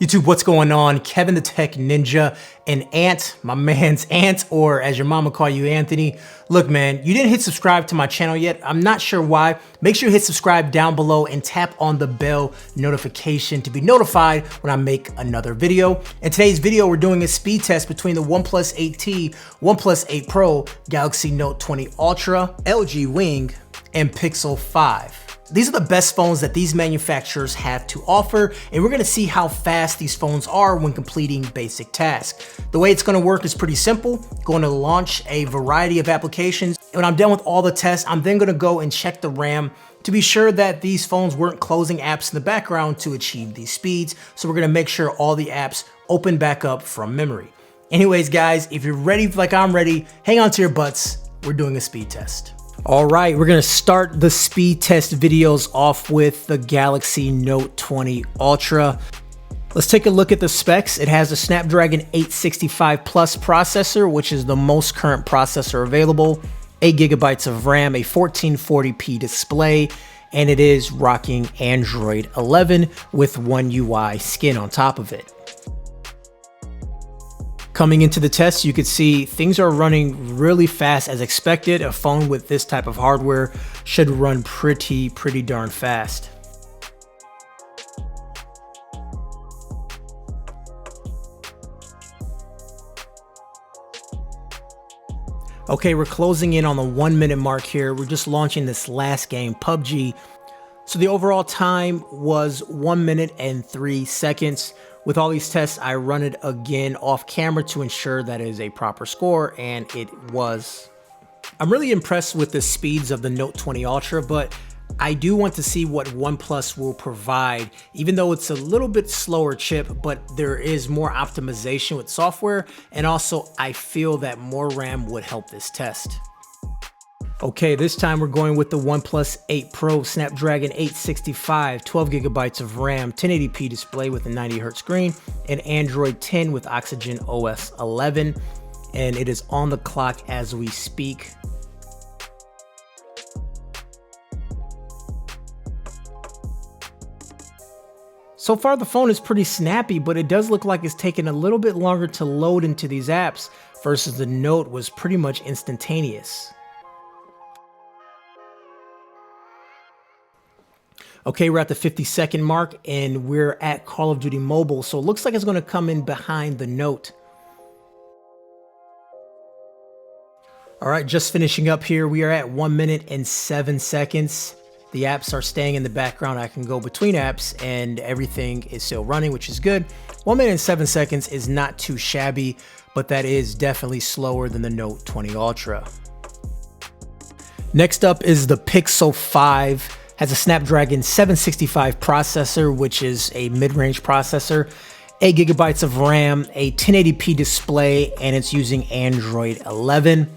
YouTube, what's going on? Kevin the Tech Ninja and Ant, my man's Ant, or as your mama call you, Anthony. Look, man, you didn't hit subscribe to my channel yet. I'm not sure why. Make sure you hit subscribe down below and tap on the bell notification to be notified when I make another video. In today's video, we're doing a speed test between the OnePlus 8T, OnePlus 8 Pro, Galaxy Note 20 Ultra, LG Wing, and Pixel 5. These are the best phones that these manufacturers have to offer, and we're gonna see how fast these phones are when completing basic tasks. The way it's gonna work is pretty simple. Going to launch a variety of applications. And when I'm done with all the tests, I'm then gonna go and check the RAM to be sure that these phones weren't closing apps in the background to achieve these speeds. So we're gonna make sure all the apps open back up from memory. Anyways, guys, if you're ready like I'm ready, hang on to your butts. We're doing a speed test. All right, we're gonna start the speed test videos off with the Galaxy Note 20 Ultra. Let's take a look at the specs. It has a Snapdragon 865 Plus processor, which is the most current processor available, 8 GB of RAM, a 1440p display, and it is rocking Android 11 with One UI skin on top of it. Coming into the test, you could see things are running really fast as expected. A phone with this type of hardware should run pretty darn fast. Okay, we're closing in on the 1 minute mark here. We're just launching this last game, PUBG. So the overall time was 1 minute and 3 seconds. With all these tests, I run it again off camera to ensure that it is a proper score, and it was. I'm really impressed with the speeds of the Note 20 Ultra, but I do want to see what OnePlus will provide, even though it's a little bit slower chip, but there is more optimization with software, and also I feel that more RAM would help this test. Okay, this time we're going with the OnePlus 8 Pro, Snapdragon 865, 12 GB of RAM, 1080p display with a 90Hz screen, and Android 10 with Oxygen OS 11, and it is on the clock as we speak. So far the phone is pretty snappy, but it does look like it's taking a little bit longer to load into these apps versus the Note was pretty much instantaneous. Okay, we're at the 50-second mark and we're at Call of Duty Mobile, so it looks like it's going to come in behind the Note. All right, just finishing up here. We are at 1 minute and 7 seconds. The apps are staying in the background. I can go between apps and everything is still running, which is good. 1 minute and 7 seconds is not too shabby, but that is definitely slower than the Note 20 Ultra. Next up is the Pixel 5. Has a Snapdragon 765 processor, which is a mid-range processor, 8 GB of RAM, a 1080p display, and it's using Android 11.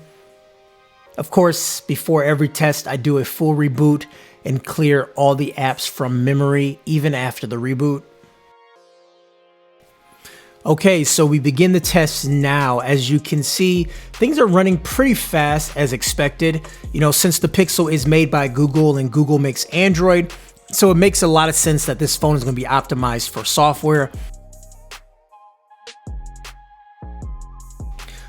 Of course, before every test, I do a full reboot and clear all the apps from memory, even after the reboot. Okay, so we begin the test now. As you can see, things are running pretty fast as expected. You know, since the Pixel is made by Google and Google makes Android, so it makes a lot of sense that this phone is going to be optimized for software.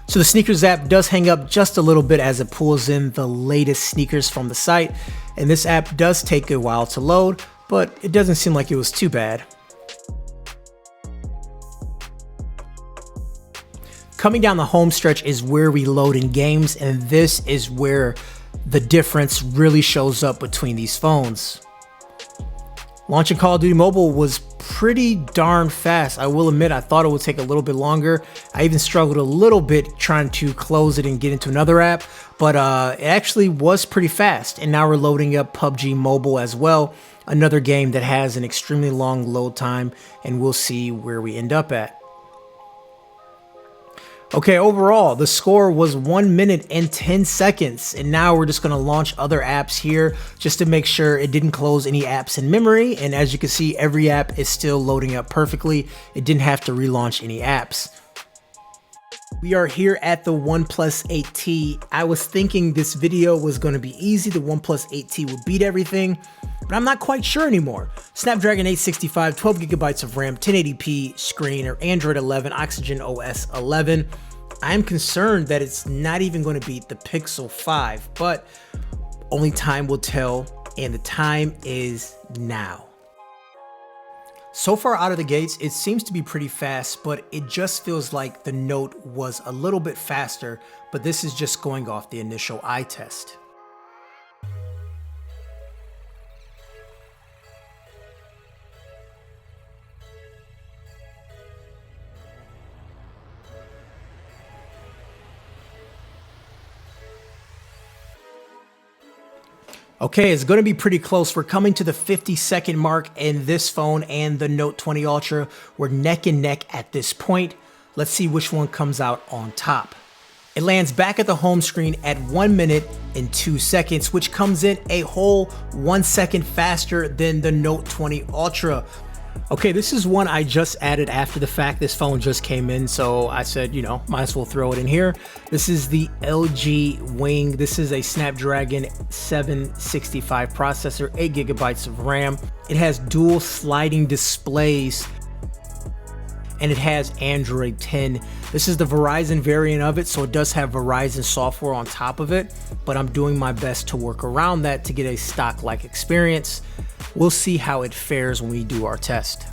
So the sneakers app does hang up just a little bit as it pulls in the latest sneakers from the site. And this app does take a while to load, but it doesn't seem like it was too bad. Coming down the home stretch is where we load in games, and this is where the difference really shows up between these phones. Launching Call of Duty Mobile was pretty darn fast. I will admit, I thought it would take a little bit longer. I even struggled a little bit trying to close it and get into another app, but it actually was pretty fast. And now we're loading up PUBG Mobile as well, another game that has an extremely long load time, and we'll see where we end up at. Okay, overall, the score was 1 minute and 10 seconds, and now we're just gonna launch other apps here just to make sure it didn't close any apps in memory, and as you can see, every app is still loading up perfectly. It didn't have to relaunch any apps. We are here at the OnePlus 8T. I was thinking this video was gonna be easy. The OnePlus 8T would beat everything, but I'm not quite sure anymore. Snapdragon 865, 12 gigabytes of RAM, 1080p screen, or Android 11, Oxygen OS 11. I'm concerned that it's not even going to beat the Pixel 5, but only time will tell, and the time is now. So far out of the gates, it seems to be pretty fast, but it just feels like the Note was a little bit faster, but this is just going off the initial eye test. Okay, it's going to be pretty close. We're coming to the 50-second mark in this phone and the Note 20 Ultra. We're neck and neck at this point. Let's see which one comes out on top. It lands back at the home screen at 1 minute and 2 seconds, which comes in a whole 1 second faster than the Note 20 Ultra. Okay, this is one I just added after the fact. This phone just came in, so I said, might as well throw it in here. This is the LG Wing. This is a Snapdragon 765 processor, 8 gigabytes of RAM. It has dual sliding displays, and it has Android 10. This is the Verizon variant of it, so it does have Verizon software on top of it, but I'm doing my best to work around that to get a stock-like experience. We'll see how it fares when we do our test.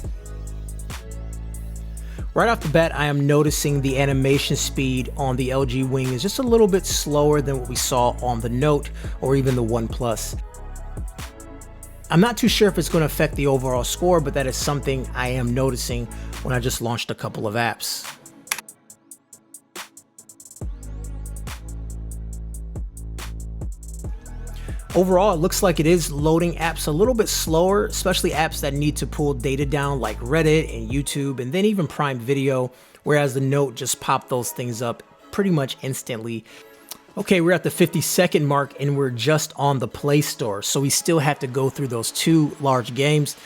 Right off the bat, I am noticing the animation speed on the LG Wing is just a little bit slower than what we saw on the Note or even the OnePlus. I'm not too sure if it's going to affect the overall score, but that is something I am noticing when I just launched a couple of apps. Overall, it looks like it is loading apps a little bit slower, especially apps that need to pull data down like Reddit and YouTube and then even Prime Video, whereas the Note just popped those things up pretty much instantly. Okay, we're at the 50-second mark and we're just on the Play Store, so we still have to go through those 2 large games.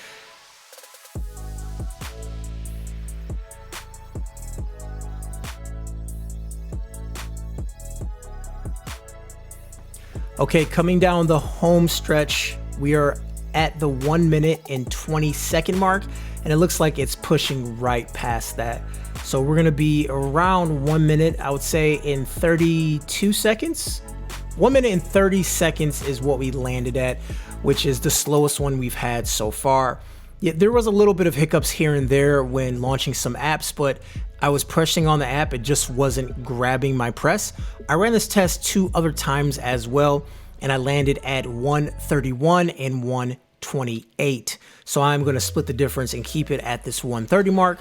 Okay, coming down the home stretch, we are at the 1 minute and 20 second mark, and it looks like it's pushing right past that. So we're gonna be around 1 minute, I would say, in 32 seconds. 1 minute and 30 seconds is what we landed at, which is the slowest one we've had so far. Yeah, there was a little bit of hiccups here and there when launching some apps, but I was pressing on the app, it just wasn't grabbing my press. I ran this test 2 other times as well, and I landed at 131 and 128. So I'm gonna split the difference and keep it at this 130 mark.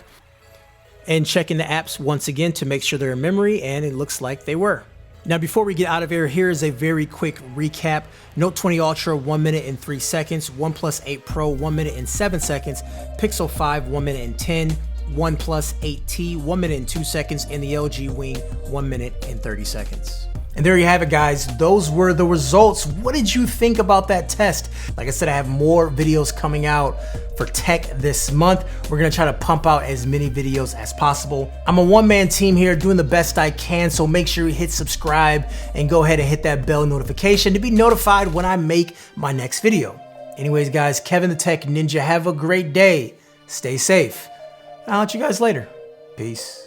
And checking the apps once again to make sure they're in memory, and it looks like they were. Now, before we get out of here, here is a very quick recap. Note 20 Ultra, 1 minute and 3 seconds. OnePlus 8 Pro, 1 minute and 7 seconds. Pixel 5, 1 minute and 10. OnePlus 8T, 1 minute and 2 seconds. And the LG Wing, 1 minute and 30 seconds. And there you have it, guys. Those were the results. What did you think about that test? Like I said, I have more videos coming out for tech this month. We're gonna try to pump out as many videos as possible. I'm a one-man team here doing the best I can, so make sure you hit subscribe and go ahead and hit that bell notification to be notified when I make my next video. Anyways, guys, Kevin the Tech Ninja, have a great day. Stay safe. I'll let you guys later. Peace.